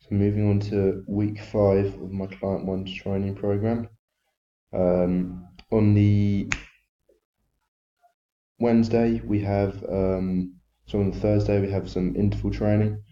So moving on to week 5 of my Client One's training program. On the Wednesday we have so on the Thursday we have some interval training.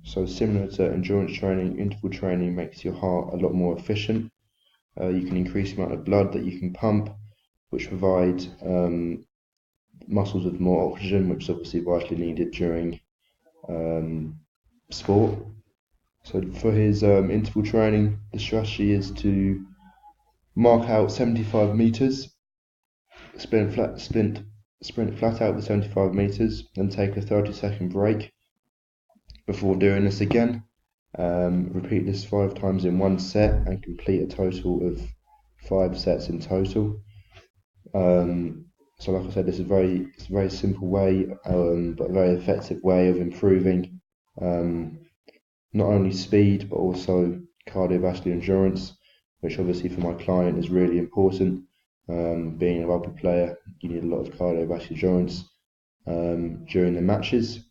So similar to endurance training, interval training makes your heart a lot more efficient. You can increase the amount of blood that you can pump, which provide muscles with more oxygen, which is obviously vitally needed during sport. So for his interval training, the strategy is to mark out 75 meters, sprint flat out the 75 meters, then take a 30-second break before doing this again. Repeat this 5 times in one set and complete a total of 5 sets in total. So like I said, it's a very simple way, but a very effective way of improving not only speed but also cardiovascular endurance, which obviously for my client is really important. Being a rugby player, you need a lot of cardiovascular endurance during the matches.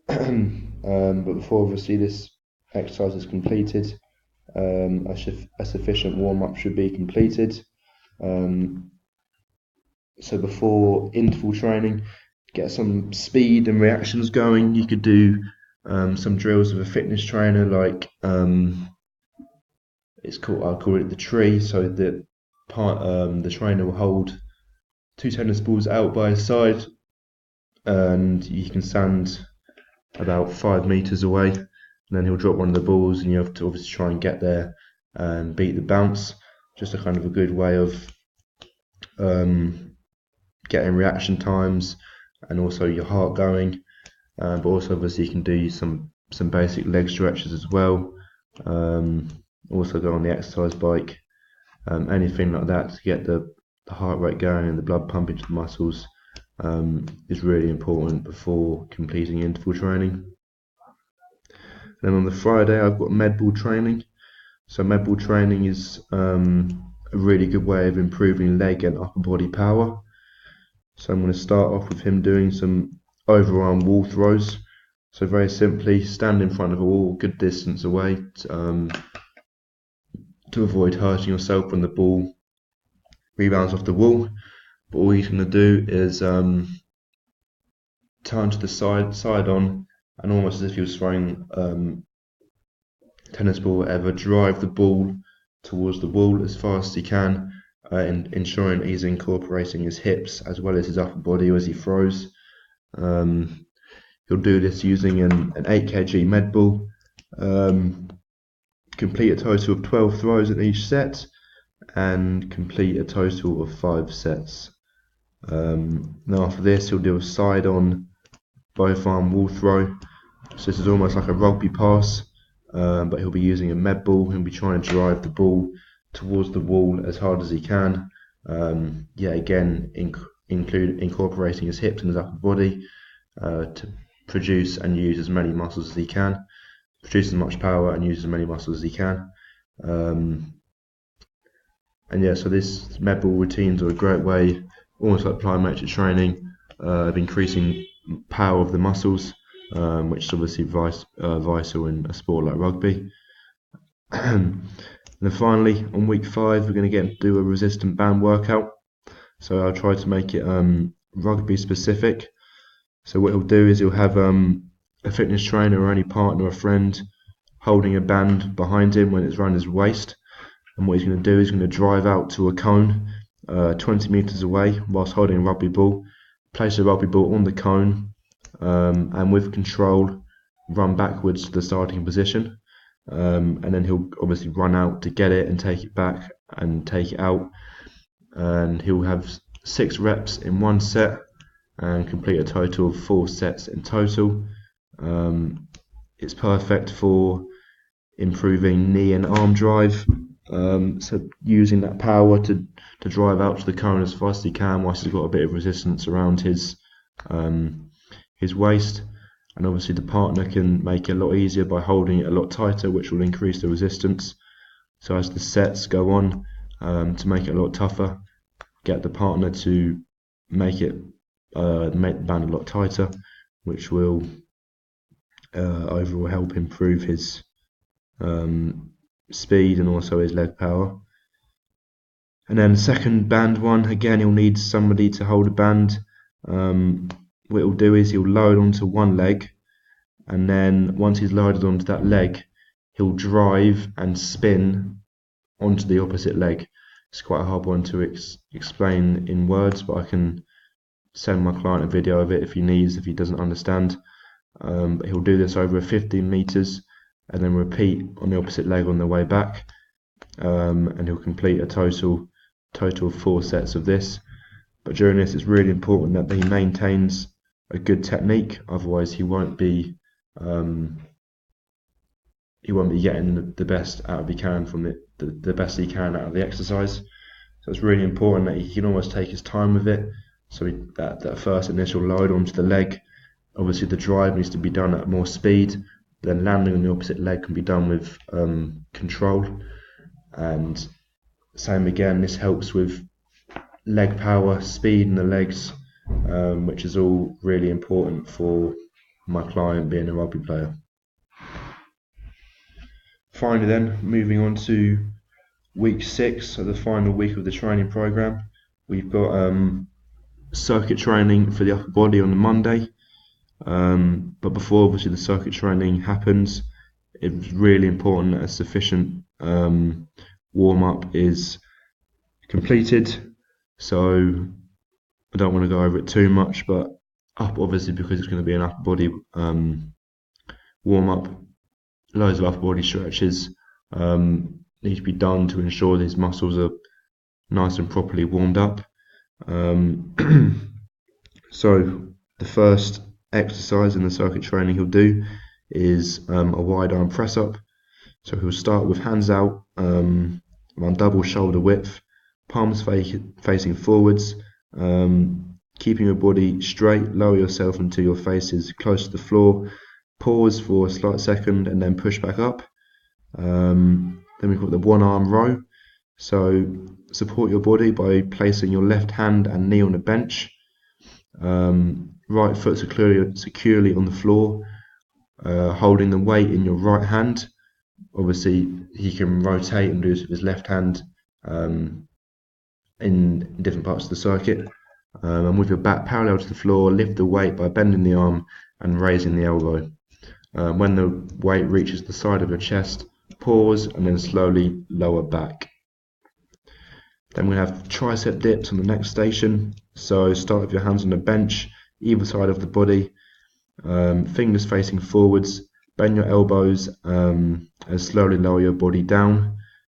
But before obviously this exercise is completed, a sufficient warm-up should be completed. So before interval training, get some speed and reactions going. You could do some drills with a fitness trainer, like I'll call it the tree. So the trainer will hold 2 tennis balls out by his side, and you can stand about 5 meters away, and then he'll drop one of the balls, and you have to obviously try and get there and beat the bounce. Just a kind of a good way of getting reaction times and also your heart going. But also obviously you can do some basic leg stretches as well. Also go on the exercise bike, anything like that to get the heart rate going and the blood pumping to the muscles is really important before completing interval training. Then on the Friday I've got med ball training. So med ball training is a really good way of improving leg and upper body power. So I'm going to start off with him doing some overarm wall throws. So very simply, stand in front of a wall, good distance away, to avoid hurting yourself when the ball rebounds off the wall. But all he's going to do is turn to the side on, and almost as if he was throwing tennis ball, ever drive the ball towards the wall as fast as he can, ensuring he's incorporating his hips as well as his upper body as he throws. He'll do this using an 8 kg med ball. Complete a total of 12 throws in each set, and complete a total of 5 sets. Now after this, he'll do a side on both arm wall throw. So this is almost like a rugby pass, but he'll be using a med ball. He'll be trying to drive the ball towards the wall as hard as he can. Again, incorporating his hips and his upper body to produce and use as many muscles as he can, produce as much power and use as many muscles as he can. So this med ball routines are a great way, almost like plyometric training, of increasing power of the muscles, which is obviously vital in a sport like rugby. And then finally, on week 5, we're going to do a resistant band workout. So I'll try to make it rugby specific. So what he'll do is he'll have a fitness trainer or any partner or friend holding a band behind him when it's around his waist. And what he's going to do is going to drive out to a cone 20 meters away whilst holding a rugby ball, place the rugby ball on the cone, and with control run backwards to the starting position. And then he'll obviously run out to get it and take it back and take it out. And he'll have 6 reps in one set and complete a total of 4 sets in total. It's perfect for improving knee and arm drive. So using that power to drive out to the cone as fast as he can whilst he's got a bit of resistance around his waist. And obviously the partner can make it a lot easier by holding it a lot tighter, which will increase the resistance. So as the sets go on, to make it a lot tougher, get the partner to make the band a lot tighter, which will overall help improve his speed and also his leg power. And then the second band one, again, he'll need somebody to hold a band. What he'll do is he'll load onto one leg, and then once he's loaded onto that leg, he'll drive and spin onto the opposite leg. It's quite a hard one to explain in words, but I can send my client a video of it if he needs, if he doesn't understand. But he'll do this over 15 meters and then repeat on the opposite leg on the way back, and he'll complete a total of 4 sets of this. But during this, it's really important that he maintains a good technique, otherwise he won't be getting the best out of he can from the best he can out of the exercise. So it's really important that he can almost take his time with it. So that first initial load onto the leg, obviously the drive needs to be done at more speed, then landing on the opposite leg can be done with control. And same again, this helps with leg power, speed in the legs, which is all really important for my client being a rugby player. Finally then, moving on to week 6, so the final week of the training program, we've got circuit training for the upper body on the Monday. But before obviously the circuit training happens, it's really important that a sufficient warm-up is completed. So I don't want to go over it too much, but obviously because it's going to be an upper body warm-up, loads of upper body stretches need to be done to ensure these muscles are nice and properly warmed up. So the first exercise in the circuit training he'll do is a wide arm press up. So he'll start with hands out around double shoulder width, palms facing forwards, keeping your body straight. Lower yourself until your face is close to the floor. Pause for a slight second and then push back up. Then we've got the one arm row. So support your body by placing your left hand and knee on a bench. Right foot securely on the floor, holding the weight in your right hand. Obviously he can rotate and do this with his left hand in different parts of the circuit. And with your back parallel to the floor, lift the weight by bending the arm and raising the elbow. When the weight reaches the side of your chest, pause and then slowly lower back. Then we have tricep dips on the next station. So start with your hands on the bench, either side of the body, fingers facing forwards, bend your elbows and slowly lower your body down.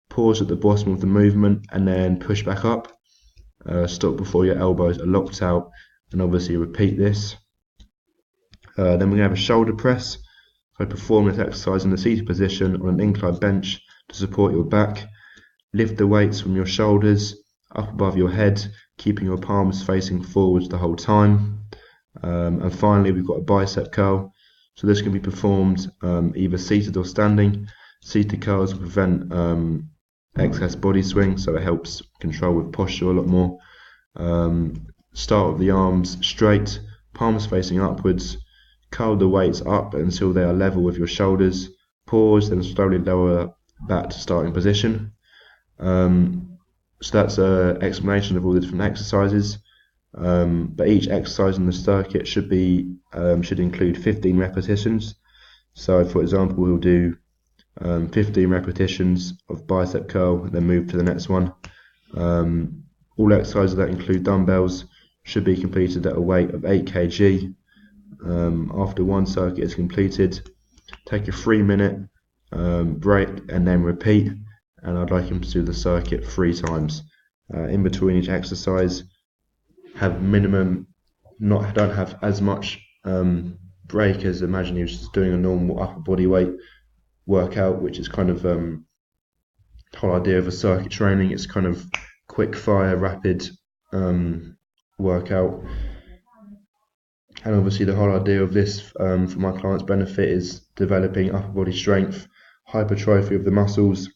Pause at the bottom of the movement and then push back up. Stop before your elbows are locked out, and obviously repeat this. Then we have a shoulder press. So perform this exercise in the seated position on an inclined bench to support your back. Lift the weights from your shoulders up above your head, keeping your palms facing forwards the whole time. And finally, we've got a bicep curl. So this can be performed either seated or standing. Seated curls will prevent excess body swing, so it helps control with posture a lot more. Start with the arms straight, palms facing upwards. Curl the weights up until they are level with your shoulders. Pause, then slowly lower back to starting position. So that's an explanation of all the different exercises. But each exercise in the circuit should include 15 repetitions. So for example, we'll do 15 repetitions of bicep curl and then move to the next one. All exercises that include dumbbells should be completed at a weight of 8 kg. After one circuit is completed, take a 3-minute break and then repeat. And I'd like him to do the circuit 3 times. In between each exercise, have minimum, don't have as much break as imagine he was just doing a normal upper body weight workout, which is kind of the whole idea of a circuit training. It's kind of quick fire, rapid workout. And obviously the whole idea of this for my client's benefit is developing upper body strength, hypertrophy of the muscles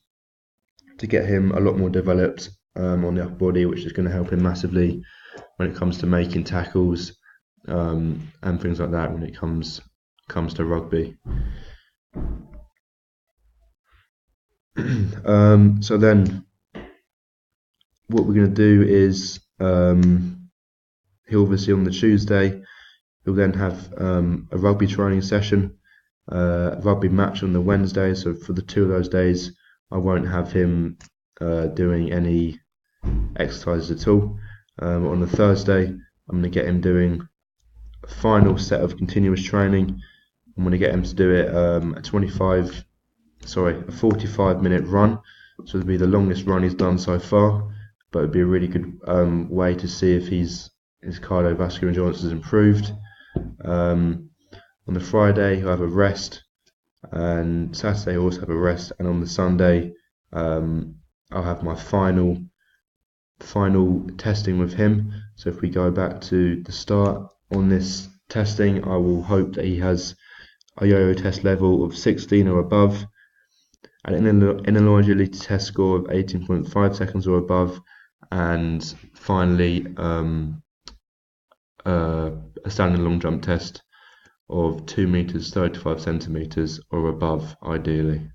to get him a lot more developed on the upper body, which is going to help him massively when it comes to making tackles and things like that when it comes to rugby. So then what we're going to do is he'll obviously on the Tuesday he'll then have a rugby training session, a rugby match on the Wednesday. So for the 2 of those days, I won't have him doing any exercises at all. On the Thursday, I'm going to get him doing a final set of continuous training. I'm going to get him to do it a 45-minute run. So it'll be the longest run he's done so far, but it'd be a really good way to see if his cardiovascular endurance has improved. On the Friday, he'll have a rest, and Saturday he'll also have a rest, and on the Sunday, I'll have my final testing with him. So if we go back to the start on this testing, I will hope that he has a yo-yo test level of 16 or above, an inner agility test score of 18.5 seconds or above, and finally a standing long jump test of 2 meters 35 centimeters or above, ideally.